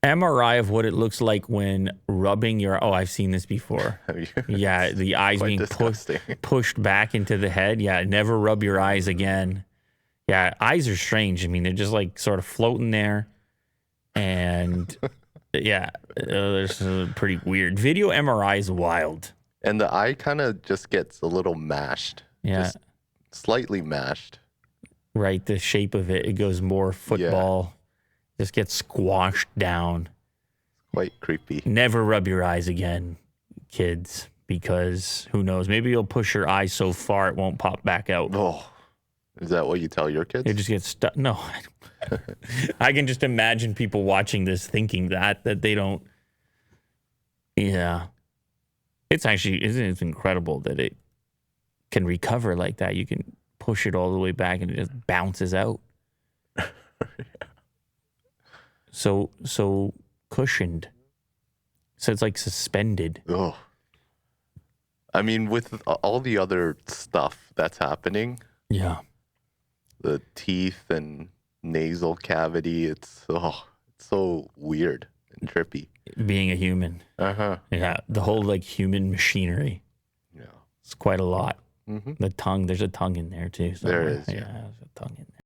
MRI of what it looks like when rubbing your... Oh, I've seen this before. Yeah, the eyes being pushed back into the head. Yeah, never rub your eyes again. Yeah, eyes are strange. I mean, they're just like sort of floating there. And yeah, there's pretty weird. Video MRI is wild. And the eye kind of just gets a little mashed. Yeah. Just slightly mashed. Right, the shape of it. It goes more football. Yeah. Just gets squashed down. Quite creepy. Never rub your eyes again, kids, because who knows? Maybe you'll push your eye so far it won't pop back out. Oh, is that what you tell your kids? It just gets stuck. No. I can just imagine people watching this thinking that they don't. Yeah. It's actually, it's incredible that it can recover like that. You can push it all the way back and it just bounces out. Yeah. So cushioned. So it's like suspended. Oh. I mean, with all the other stuff that's happening. Yeah. The teeth and nasal cavity, it's so weird and trippy. Being a human. Uh-huh. Yeah. The whole like human machinery. Yeah. It's quite a lot. Mm-hmm. The tongue, there's a tongue in there too. There is. Yeah, there's a tongue in there.